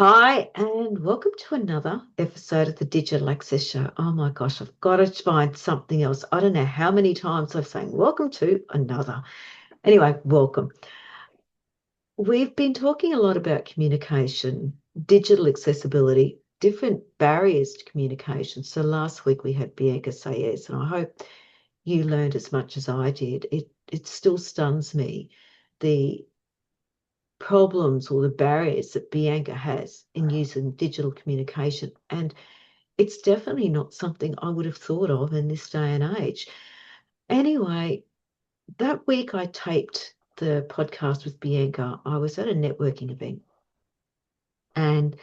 Hi, and welcome to another episode of the Digital Access Show. Oh my gosh, I've got to find something else. I don't know how many times I've saying welcome to another. Anyway, welcome. We've been talking a lot about communication, digital accessibility, different barriers to communication. So last week we had Bianca say yes, and I hope you learned as much as I did. It still stuns me, the problems or the barriers that Bianca has in using digital communication. And it's definitely not something I would have thought of in this day and age. Anyway, that week I taped the podcast with Bianca. I was at a networking event and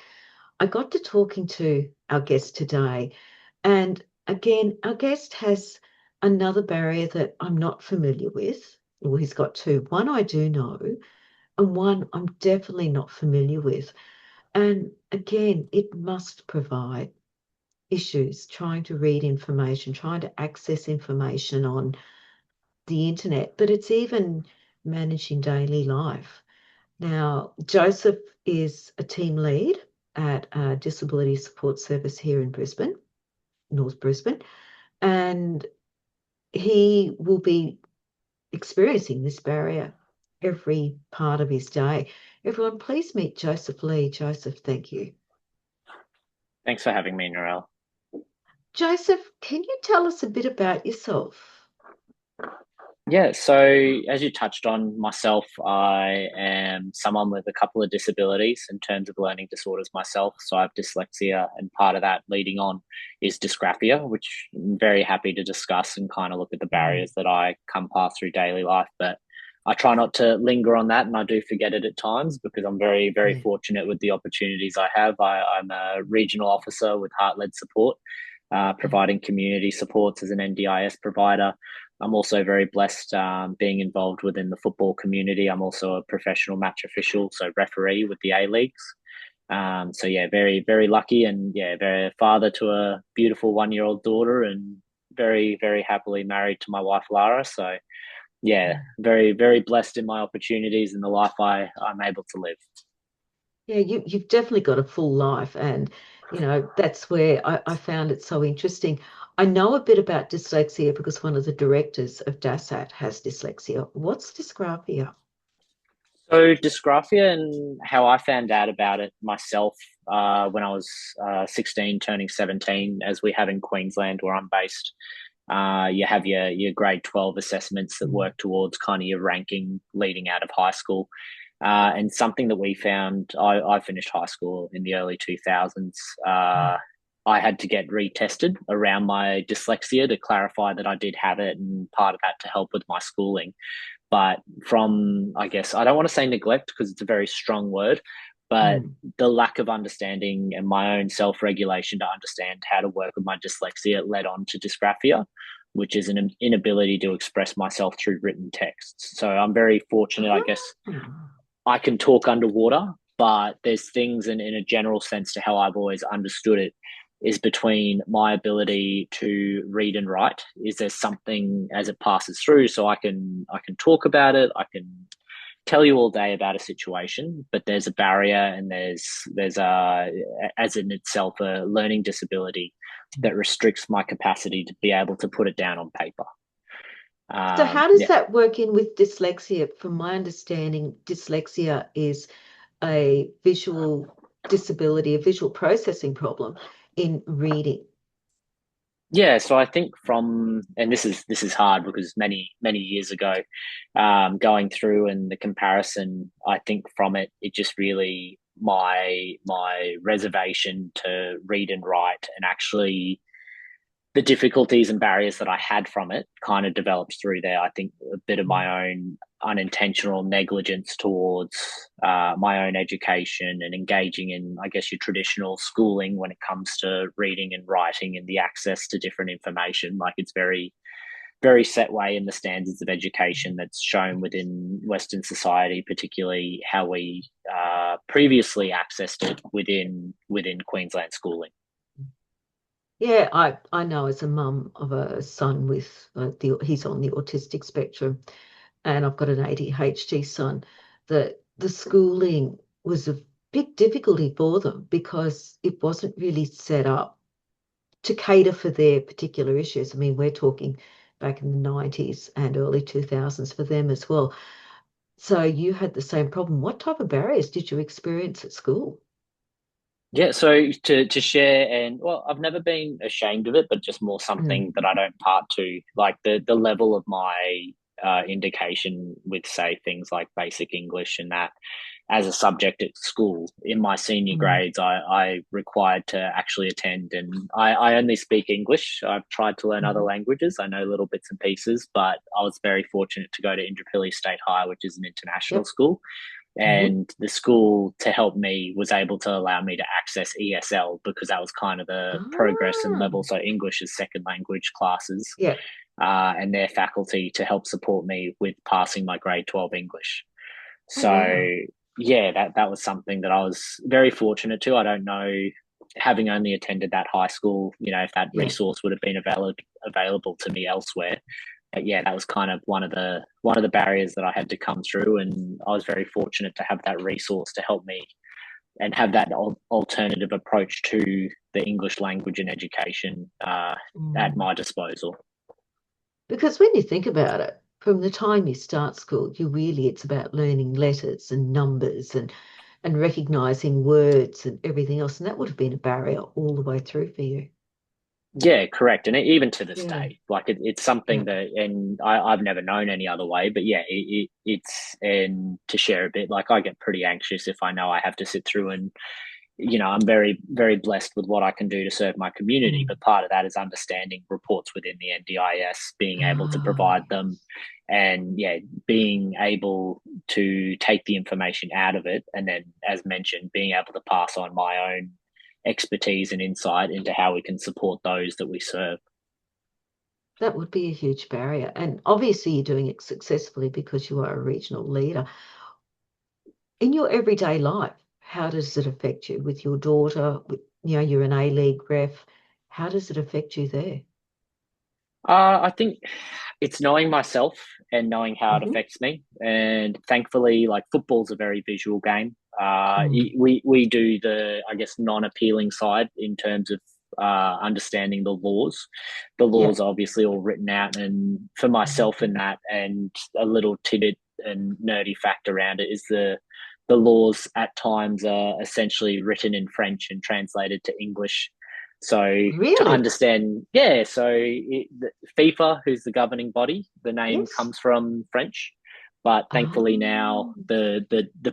I got to talking to our guest today. And again, our guest has another barrier that I'm not familiar with. Well, he's got two. One I do know, and one I'm definitely not familiar with. And again, it must provide issues trying to read information, trying to access information on the internet, but it's even managing daily life. Now, Joseph is a team lead at a disability support service here in Brisbane, North Brisbane, and he will be experiencing this barrier every part of his day. Everyone, please meet Joseph Lee. Joseph, thank you. Thanks for having me, Narelle. Joseph, can you tell us a bit about yourself? Yeah, so as you touched on, myself, I am someone with a couple of disabilities in terms of learning disorders myself. So I have dyslexia, and part of that leading on is dysgraphia, which I'm very happy to discuss and kind of look at the Mm, barriers that I come past through daily life. But I try not to linger on that, and I do forget it at times because I'm very, very yeah. fortunate with the opportunities I have. I'm a regional officer with Heart Led Support, providing community supports as an NDIS provider. I'm also very blessed being involved within the football community. I'm also a professional match official, so referee with the A Leagues. So yeah, very, very lucky, and yeah, very father to a beautiful 1 year old daughter, and very, very happily married to my wife Lara. So yeah, very, very blessed in my opportunities and the life I'm able to live. Yeah, you've definitely got a full life. And, that's where I found it so interesting. I know a bit about dyslexia because one of the directors of DASAT has dyslexia. What's dysgraphia? So dysgraphia and how I found out about it myself when I was 16, turning 17, as we have in Queensland where I'm based. You have your grade 12 assessments that Mm, work towards kind of your ranking leading out of high school. And something that we found, I finished high school in the early 2000s. mm. I had to get retested around my dyslexia to clarify that I did have it, and part of that to help with my schooling. But from, I guess, I don't want to say neglect because it's a very strong word, but Mm. the lack of understanding and my own self regulation to understand how to work with my dyslexia led on to dysgraphia, which is an inability to express myself through written texts. So I'm very fortunate, I guess. Ah. I can talk underwater, but there's things in a general sense to how I've always understood it is between my ability to read and write. Is there something as it passes through so I can talk about it, I can tell you all day about a situation, but there's a barrier, and there's a, as in itself, a learning disability that restricts my capacity to be able to put it down on paper. So how does Yeah. that work in with dyslexia? From my understanding, dyslexia is a visual disability, a visual processing problem in reading. Yeah, so I think from, and this is hard because many years ago, going through and the comparison, I think from it, it just really my reservation to read and write, and actually the difficulties and barriers that I had from it kind of developed through there. I think a bit of Mm. my own unintentional negligence towards my own education and engaging in, I guess, your traditional schooling when it comes to reading and writing and the access to different information. Like it's very, very set way in the standards of education that's shown within Western society, particularly how we previously accessed it within Queensland schooling. Yeah, I know as a mum of a son with he's on the autistic spectrum, and I've got an ADHD son, that the schooling was big difficulty for them because it wasn't really set up to cater for their particular issues. I mean, we're talking back in the 90s and early 2000s for them as well. So you had the same problem. What type of barriers did you experience at school? Yeah, so to share, and well, I've never been ashamed of it, but just more Mm, something that I don't part to, like the level of my indication with, say, things like basic English and that as a subject at school. In my senior mm, grades, I required to actually attend, and I only speak English. I've tried to learn other mhm. languages. I know little bits and pieces, but I was very fortunate to go to Indooroopilly State High, which is an international Yep. school, Hmm. and the school to help me was able to allow me to access ESL because that was kind of the progress and Ah, level. So English as second language classes, yeah. and their faculty to help support me with passing my grade 12 English. Oh, So wow. yeah, that was something that I was very fortunate to. I don't know, having only attended that high school, if that Yeah. resource would have been available to me elsewhere. But yeah, that was kind of one of the barriers that I had to come through, and I was very fortunate to have that resource to help me and have that alternative approach to the English language and education at Mm. my disposal. Because when you think about it, from the time you start school, it's about learning letters and numbers and recognizing words and everything else. And that would have been a barrier all the way through for you. Yeah, correct. And even to this Yeah. day, like it's something Yeah. that, and I've never known any other way. But yeah, it's, and to share a bit, like I get pretty anxious if I know I have to sit through, and I'm very, very blessed with what I can do to serve my community. Mm. But part of that is understanding reports within the NDIS, being able to Ah, provide them, and yeah, being able to take the information out of it. And then, as mentioned, being able to pass on my own expertise and insight into how we can support those that we serve. that would be a huge barrier. And obviously, you're doing it successfully because you are a regional leader. In your everyday life, how does it affect you with your daughter? You're an A League ref. How does it affect you there? I think it's knowing myself and knowing how it Hmm. affects me. And thankfully, like football's a very visual game. Mm. We do the, I guess, non-appealing side in terms of understanding the laws. The Yeah. laws are obviously all written out, and for myself in that, and a little tidbit and nerdy fact around it is the laws at times are essentially written in French and translated to English. So to Really? understand, yeah, so FIFA, who's the governing body, the name Yes. comes from French, but Ah, thankfully now the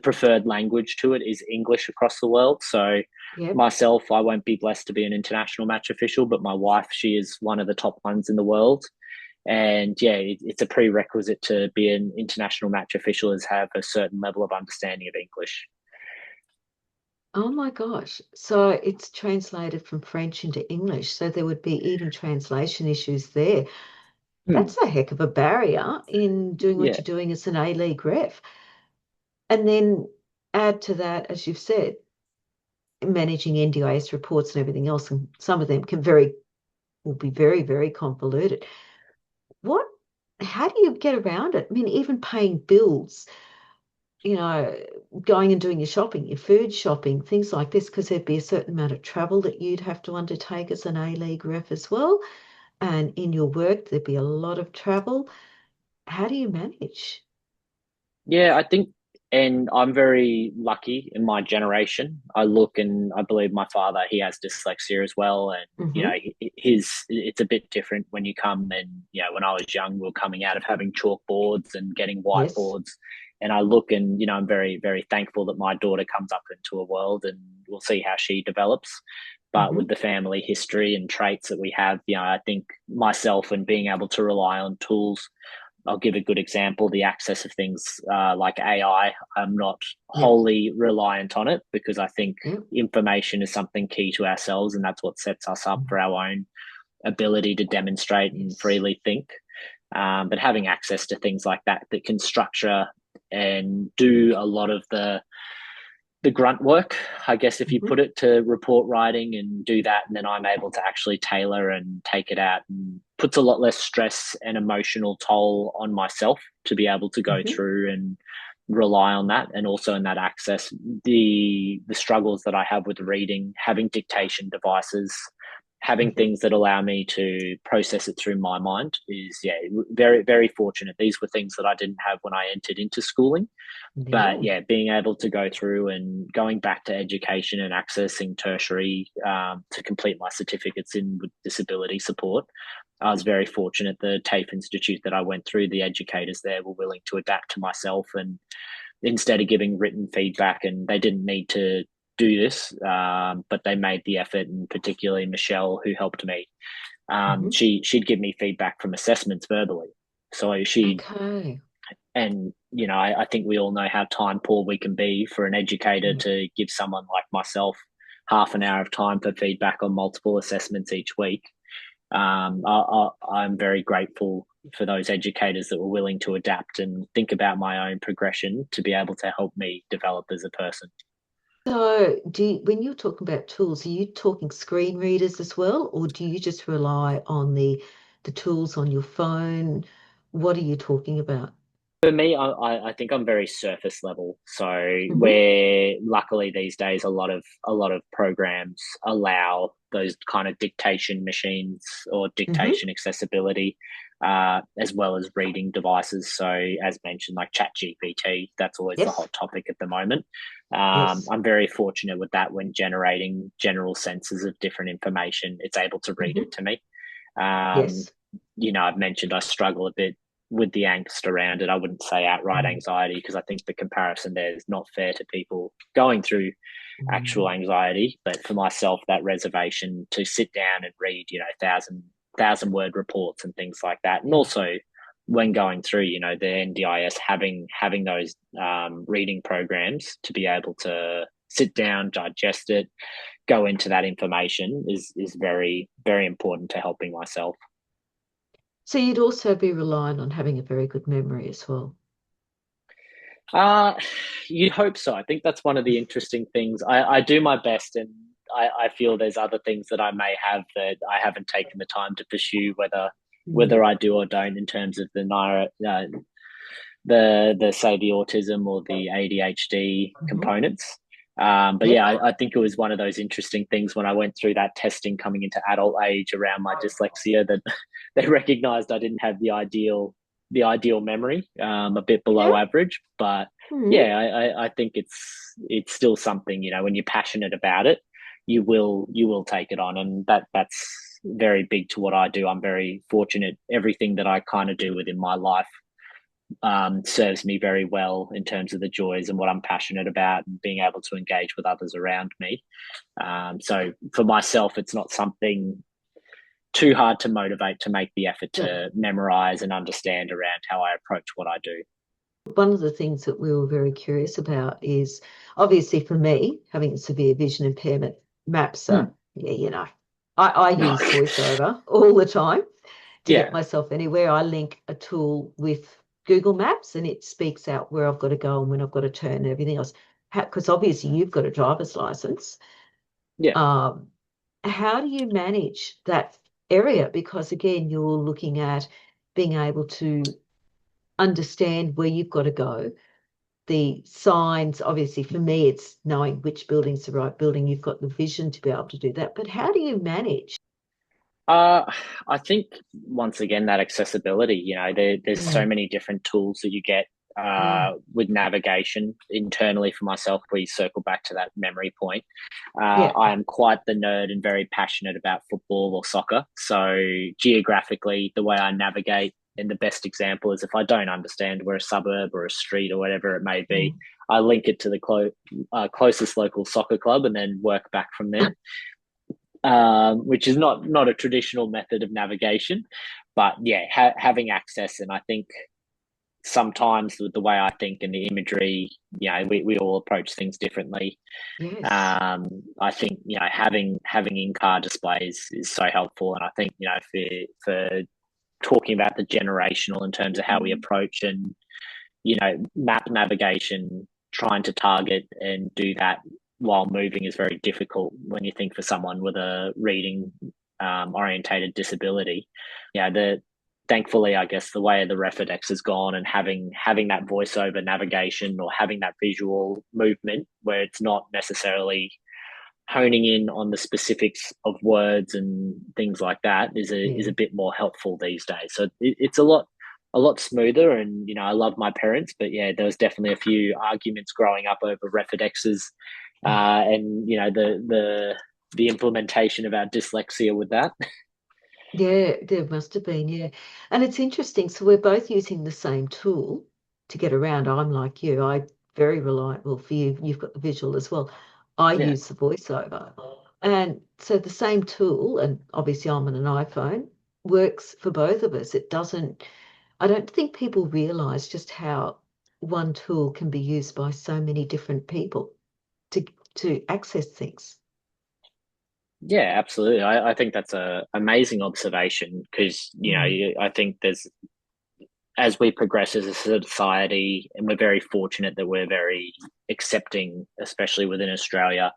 preferred language to it is English across the world. So yep. myself, I won't be blessed to be an international match official, but my wife, she is one of the top ones in the world. And yeah, it's a prerequisite to be an international match official is have a certain level of understanding of English. Oh my gosh. So it's translated from French into English. So there would be even translation issues there. Hmm. That's a heck of a barrier in doing what Yeah. you're doing as an A League ref. And then add to that, as you've said, managing NDIS reports and everything else. And some of them will be very, very convoluted. What, how do you get around it? I mean, even paying bills, you know, going and doing your shopping, your food shopping, things like this, because there'd be a certain amount of travel that you'd have to undertake as an A League ref as well. And in your work, there'd be a lot of travel. How do you manage? Yeah, I think, and I'm very lucky in my generation. I look and I believe my father, he has dyslexia as well. And, Hmm. it's a bit different when you come and, when I was young, we are coming out of having chalkboards and getting Yes. whiteboards. And I look and, I'm very, very thankful that my daughter comes up into a world, and we'll see how she develops. But with Hmm. the family history and traits that we have, I think myself and being able to rely on tools. I'll give a good example, the access of things like AI. I'm not Yep. wholly reliant on it because I think Yep. information is something key to ourselves, and that's what sets us up for Mhm. our own ability to demonstrate and Yes. freely think. But having access to things like that can structure and do a lot of the grunt work, I guess, if you Hmm. put it, to report writing and do that. And then I'm able to actually tailor and take it out, and puts a lot less stress and emotional toll on myself to be able to go Hmm. through and rely on that, and also in that access, the struggles that I have with reading, having dictation devices, having Mhm. things that allow me to process it through my mind is, yeah, very, very fortunate. These were things that I didn't have when I entered into schooling. But Yeah. yeah, being able to go through and going back to education and accessing tertiary to complete my certificates in with disability support, I was very fortunate. The TAFE Institute that I went through, the educators there were willing to adapt to myself, and instead of giving written feedback, and they didn't need to do this, but they made the effort, and particularly Michelle, who helped me, Mhm. she'd give me feedback from assessments verbally. So she Okay. and I think we all know how time poor we can be for an educator Yeah. to give someone like myself half an hour of time for feedback on multiple assessments each week. I'm very grateful for those educators that were willing to adapt and think about my own progression to be able to help me develop as a person. So, when you're talking about tools, are you talking screen readers as well, or do you just rely on the tools on your phone? What are you talking about? For me, I think I'm very surface level. So Hmm. where luckily these days a lot of programs allow those kind of dictation machines or Hmm. dictation accessibility, as well as reading devices. So as mentioned, like ChatGPT, that's always the Yes. hot topic at the moment. Yes. I'm very fortunate with that. When generating general senses of different information, it's able to read it Hmm. to me. Um, Yes. I've mentioned I struggle a bit with the angst around it. I wouldn't say outright Mm. anxiety, because I think the comparison there is not fair to people going through actual Mm. anxiety. But for myself, that reservation to sit down and read, thousand word reports and things like that, and Yeah. also when going through, the NDIS, having those reading programs to be able to sit down, digest it, go into that information is very, very important to helping myself. So you'd also be relying on having a very good memory as well. Uh, you'd hope so. I think that's one of the interesting things. I do my best, and I feel there's other things that I may have that I haven't taken the time to pursue, Mm. whether I do or don't, in terms of the say the autism or the ADHD Hmm. components. But Yep. yeah, I think it was one of those interesting things when I went through that testing coming into adult age around my dyslexia, that they recognized I didn't have the ideal memory, a bit below Yeah. average. But Mm. yeah, I think it's still something, when you're passionate about it, you will take it on, and that's very big to what I do. I'm very fortunate. Everything that I kind of do within my life serves me very well in terms of the joys and what I'm passionate about, and being able to engage with others around me. So for myself, it's not something too hard to motivate to make the effort Yeah. to memorize and understand around how I approach what I do. One of the things that we were very curious about is obviously for me, having a severe vision impairment, maps Hmm. are, yeah, I use voiceover all the time to get Yeah, myself anywhere. I link a tool with Google Maps and it speaks out where I've got to go and when I've got to turn and everything else. Because obviously you've got a driver's license. yeah. Um, how do you manage that area? Because again, you're looking at being able to understand where you've got to go, the signs. Obviously for me it's knowing which building's the right building. You've got the vision to be able to do that, but how do you manage? Uh, I think once again that accessibility. There's so Mm. many different tools that you get Mm. with navigation internally. For myself, we circle back to that memory point. Yeah. I am quite the nerd and very passionate about football or soccer. So geographically, the way I navigate, and the best example is if I don't understand where a suburb or a street or whatever it may be, Mm. I link it to the closest local soccer club and then work back from there. Which is not a traditional method of navigation, but yeah, having access. And I think sometimes with the way I think and the imagery, we all approach things differently. Yes. I think having in-car displays is so helpful, and I think for talking about the generational in terms of how we Mm. approach, and map navigation, trying to target and do that while moving is very difficult when you think for someone with a reading orientated disability. The thankfully, I guess the way the Refidex has gone and having that voiceover navigation or having that visual movement where it's not necessarily honing in on the specifics of words and things like that is a Yeah. bit more helpful these days. So it's a lot smoother, and I love my parents, but yeah, there was definitely a few arguments growing up over Refidexes, and the implementation of our dyslexia with that. Yeah, there must have been, yeah. And it's interesting. So we're both using the same tool to get around. I'm like you. I very reliable for you. You've got the visual as well. I Yeah. use the voiceover. And so the same tool, and obviously I'm on an iPhone, works for both of us. It doesn't, I don't think people realize just how one tool can be used by so many different people to to access things. Yeah, absolutely. I think that's a amazing observation because Mm, I think there's as we progress as a society, and we're very fortunate that we're very accepting, especially within Australia,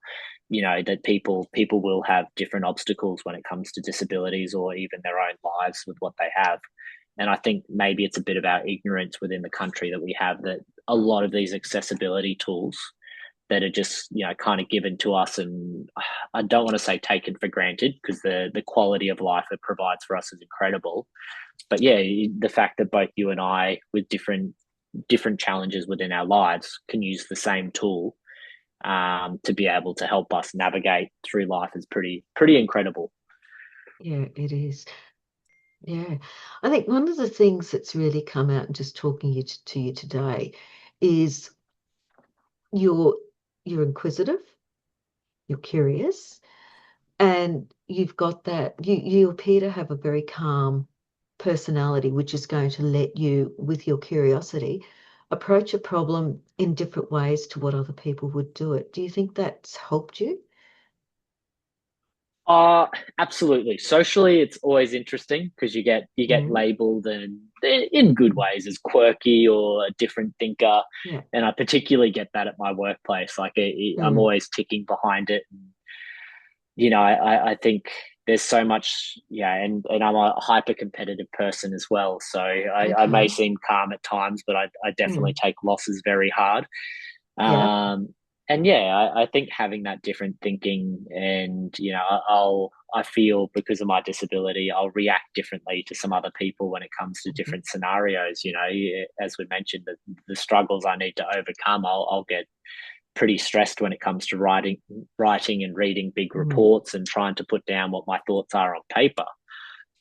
that people will have different obstacles when it comes to disabilities or even their own lives with what they have. And I think maybe it's a bit of our ignorance within the country that we have, that a lot of these accessibility tools that are just kind of given to us, and I don't want to say taken for granted, because the quality of life it provides for us is incredible. But yeah, the fact that both you and I, with different challenges within our lives, can use the same tool, to be able to help us navigate through life is pretty incredible. yeah, it is. Yeah, I think one of the things that's really come out and just talking to you today is you're you're inquisitive, you're curious, and you've got that you appear to have a very calm personality, which is going to let you, with your curiosity, approach a problem in different ways to what other people would do it. Do you think that's helped you? Uh absolutely. Socially, it's always interesting because you get Mm, labeled, and in good mm, ways, as quirky or a different thinker, yeah. and I particularly get that at my workplace. Like I'm Mm, always ticking behind it. I think there's so much, yeah, and I'm a hyper competitive person as well. So I may okay. seem calm at times, but I definitely Mm, take losses very hard. yeah. Um, and yeah, I think having that different thinking, and I feel, because of my disability, I'll react differently to some other people when it comes to Mhm, different scenarios. As we mentioned, the struggles I need to overcome, I'll get pretty stressed when it comes to writing and reading big mm, reports and trying to put down what my thoughts are on paper.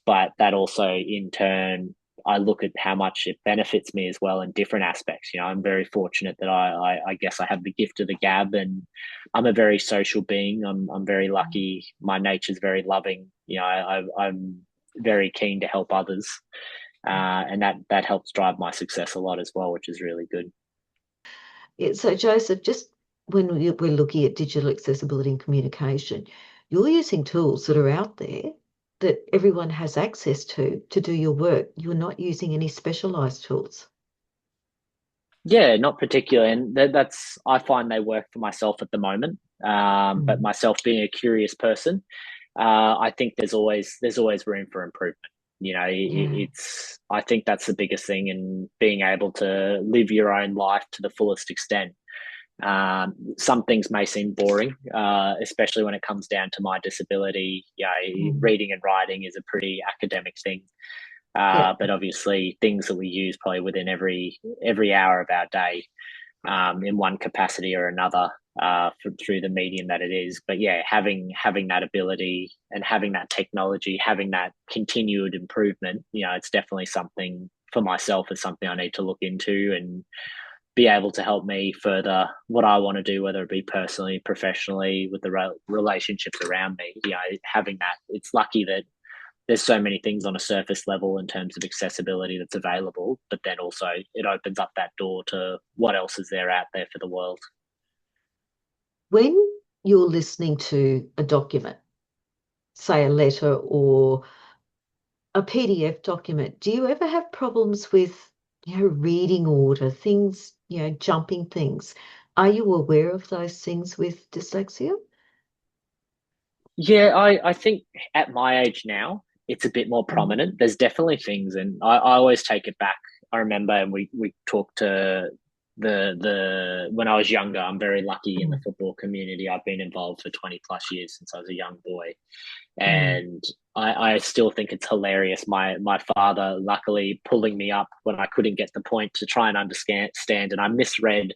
But that also, in turn, I look at how much it benefits me as well in different aspects. I'm very fortunate that I guess I have the gift of the gab, and I'm a very social being. I'm very lucky. My nature's very loving. I'm very keen to help others, and that helps drive my success a lot as well, which is really good. yeah, so Joseph, just when we're looking at digital accessibility and communication, you're using tools that are out there that everyone has access to do your work. You're not using any specialized tools. Yeah, not particularly, and that's I find they work for myself at the moment. But Mm, myself being a curious person, I think there's always room for improvement. yeah. It's I think that's the biggest thing, in being able to live your own life to the fullest extent. Some things may seem boring, especially when it comes down to my disability. Mm, Reading and writing is a pretty academic thing, yeah. but obviously things that we use probably within every hour of our day, in one capacity or another, through the medium that it is. But yeah, having that ability and having that technology, having that continued improvement, it's definitely something for myself. Is something I need to look into and be able to help me further what I want to do, whether it be personally, professionally, with the relationships around me. Having that, it's lucky that there's so many things on a surface level in terms of accessibility that's available, but then also it opens up that door to what else is there out there for the world. When you're listening to a document, say a letter or a PDF document, do you ever have problems with, reading order, things, jumping things? Are you aware of those things with dyslexia? Yeah, I think at my age now, it's a bit more prominent. There's definitely things, and I always take it back. I remember, and we talked to the when I was younger. I'm very lucky in the football community. I've been involved for 20 plus years since I was a young boy, and I still think it's hilarious. My father, luckily, pulling me up when I couldn't get the point to try and understand, and I misread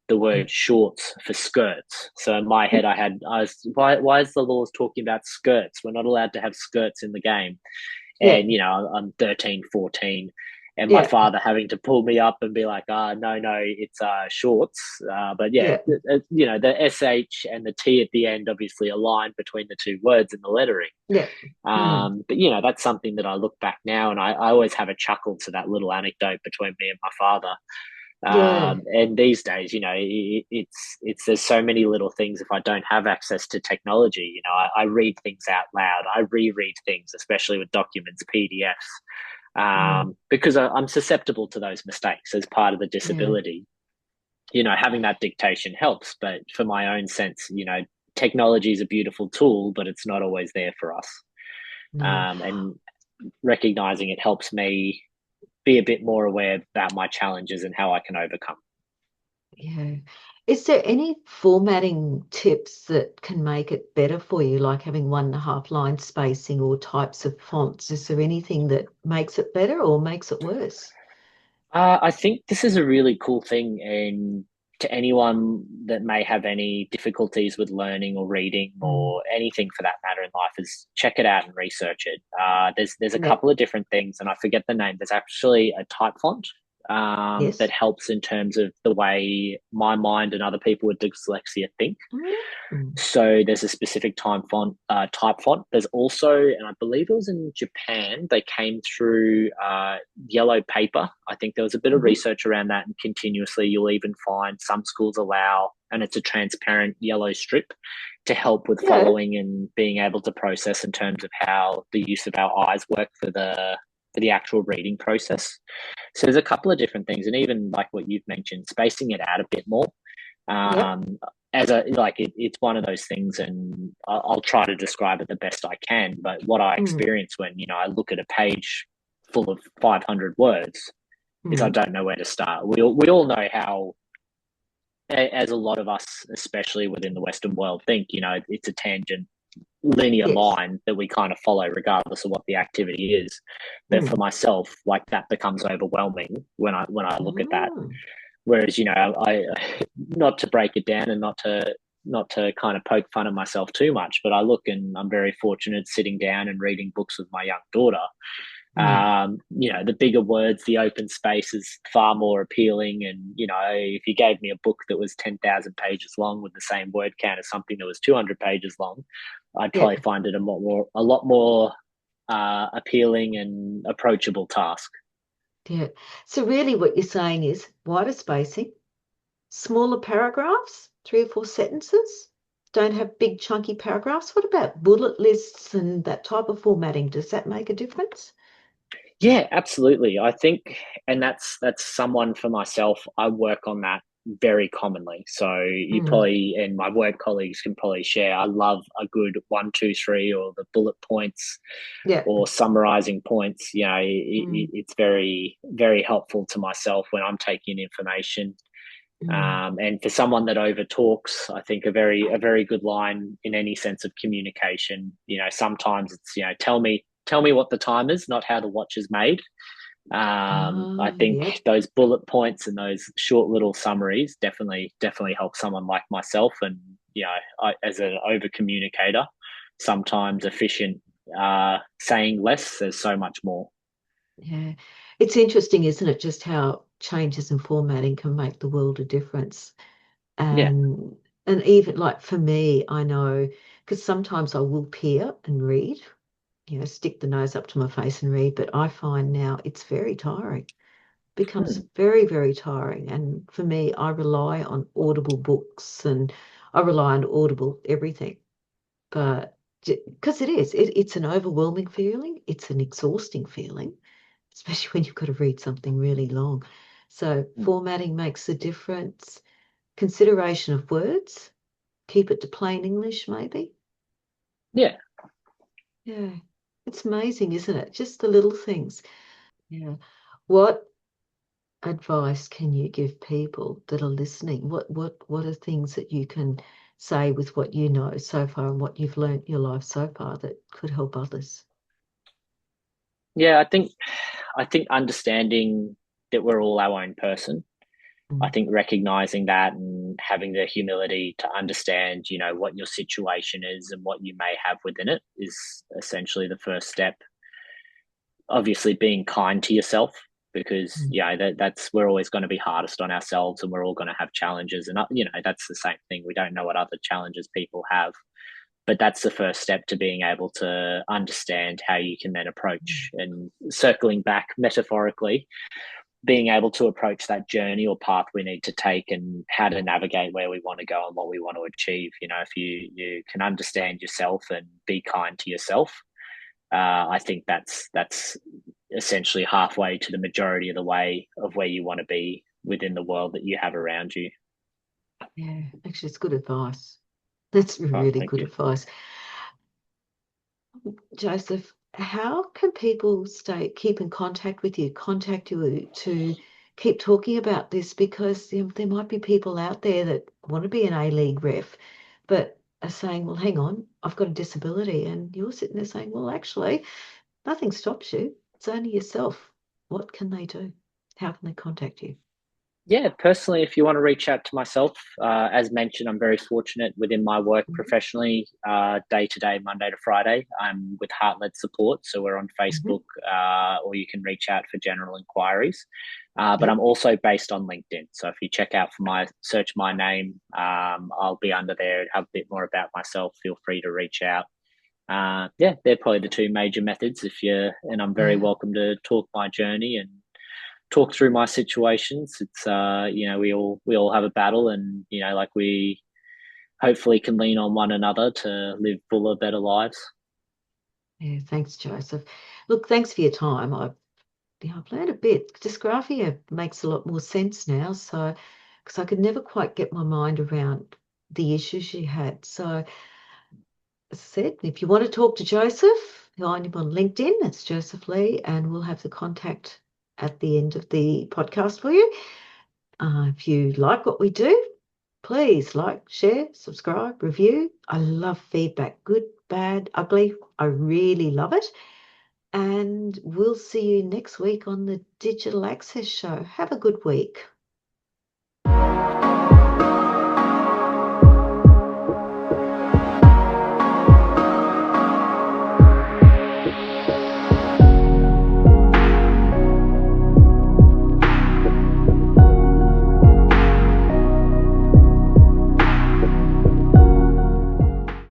the word shorts for skirts. So in my head, I was, why is the laws talking about skirts? We're not allowed to have skirts in the game. Yeah, And, I'm 13, 14, and my yeah, father having to pull me up and be like, no, it's shorts. But yeah, yeah, the SH and the T at the end obviously aligned between the two words in the lettering. yeah. But that's something that I look back now, and I always have a chuckle to that little anecdote between me and my father. Yeah, And these days, it's there's so many little things. If I don't have access to technology, I read things out loud. I reread things, especially with documents, PDFs, because I'm susceptible to those mistakes as part of the yeah, disability. Having that dictation helps, but for my own sense, technology is a beautiful tool, but it's not always there for us. no, And recognizing it helps me be a bit more aware about my challenges and how I can overcome. yeah. Is there any formatting tips that can make it better for you, like having 1.5 line spacing or types of fonts? Is there anything that makes it better or makes it worse? I think this is a really cool thing, and to anyone that may have any difficulties with learning or reading Mm. or anything for that matter in life, is check it out and research it. There's a Yeah. couple of different things, and I forget the name. There's actually a type font that Yes. helps in terms of the way my mind and other people with dyslexia think. Mm. So there's a specific type font. There's also, and I believe it was in Japan, they came through yellow paper. I think there was a bit of Mm-hmm. research around that, and continuously you'll even find some schools allow, and it's a transparent yellow strip to help with Yeah. following and being able to process in terms of how the use of our eyes work for the actual reading process. So there's a couple of different things, and even like what you've mentioned, spacing it out a bit more. Yep. Um, it's one of those things, and I'll try to describe it the best I can. But what I Mm. experience when I look at a page full of 500 words is I Mm. don't know where to start. We all know how, as a lot of us, especially within the Western world, think. It's a tangent linear Yes. line that we kind of follow regardless of what the activity is. But for Mm. myself, like, that becomes overwhelming when I look at that. Mm. Whereas, I not to break it down and not to kind of poke fun at myself too much, but I look, and I'm very fortunate sitting down and reading books with my young daughter. Mm. The bigger words, the open space is far more appealing. And, if you gave me a book that was 10,000 pages long with the same word count as something that was 200 pages long, I'd Yeah. probably find it a lot more appealing and approachable task. Yeah. So really what you're saying is wider spacing, smaller paragraphs, 3 or 4 sentences. Don't have big chunky paragraphs. What about bullet lists and that type of formatting? Does that make a difference? Yeah, absolutely. I think, and that's someone for myself. I work on that very commonly. So you Mm. probably, and my work colleagues can probably share. I love a good 1, 2, 3, or the bullet points, Yeah. or summarizing points. Mm. It's very, very helpful to myself when I'm taking information. Mm. And for someone that over talks, I think a very good line in any sense of communication. Sometimes it's, tell me what the time is, not how the watch is made. I Yep. think those bullet points and those short little summaries definitely help someone like myself. And as an over communicator, sometimes efficient, saying less says so much more. Yeah. It's interesting, isn't it, just how changes in formatting can make the world a difference. Yeah. And even like for me, I know because sometimes I will peer and read, stick the nose up to my face and read, but I find now it's very tiring. Becomes Hmm. very, very tiring. And for me, I rely on Audible books and I rely on Audible everything. But because it's an overwhelming feeling, it's an exhausting feeling, especially when you've got to read something really long. So formatting makes a difference. Consideration of words, keep it to plain English, maybe. Yeah. Yeah. It's amazing, isn't it? Just the little things. Yeah. What advice can you give people that are listening? What are things that you can say with what you know so far and what you've learnt in your life so far that could help others? Yeah, I think understanding that we're all our own person. I Mm. think recognizing that and having the humility to understand, what your situation is and what you may have within it is essentially the first step. Obviously, being kind to yourself because Mm. that's we're always going to be hardest on ourselves and we're all going to have challenges and that's the same thing. We don't know what other challenges people have, but that's the first step to being able to understand how you can then approach and circling back metaphorically being able to approach that journey or path we need to take and how to navigate where we want to go and what we want to achieve. If you can understand yourself and be kind to yourself, I think that's essentially halfway to the majority of the way of where you want to be within the world that you have around you. Yeah, actually, it's good advice. That's Oh, really thank good you. advice. Joseph, how can people keep in contact you to keep talking about this? Because there might be people out there that want to be an A-League ref, but are saying, well, hang on, I've got a disability. And you're sitting there saying, well, actually, nothing stops you. It's only yourself. What can they do? How can they contact you? Yeah, personally, if you want to reach out to myself, as mentioned, I'm very fortunate within my work Mhm. professionally, day to day, Monday to Friday. I'm with Heart Led Support, so we're on Facebook, Mhm. or you can reach out for general inquiries. But I'm Yep. also based on LinkedIn, so if you check out for my search my name, I'll be under there and have a bit more about myself. Feel free to reach out. Yeah, they're probably the two major methods. And I'm very Yeah. welcome to talk my journey and talk through my situations. It's we all have a battle, and like we hopefully can lean on one another to live fuller, better lives. Yeah. Thanks, Joseph. Look, thanks for your time. I've learned a bit. Dysgraphia makes a lot more sense now. So, because I could never quite get my mind around the issues she had. So, as I said, if you want to talk to Joseph, find him on LinkedIn. It's Joseph Lee, and we'll have the contact at the end of the podcast for you. If you like what we do, please like, share, subscribe, review. I love feedback, good, bad, ugly. I really love it. And we'll see you next week on the Digital Access Show. Have a good week.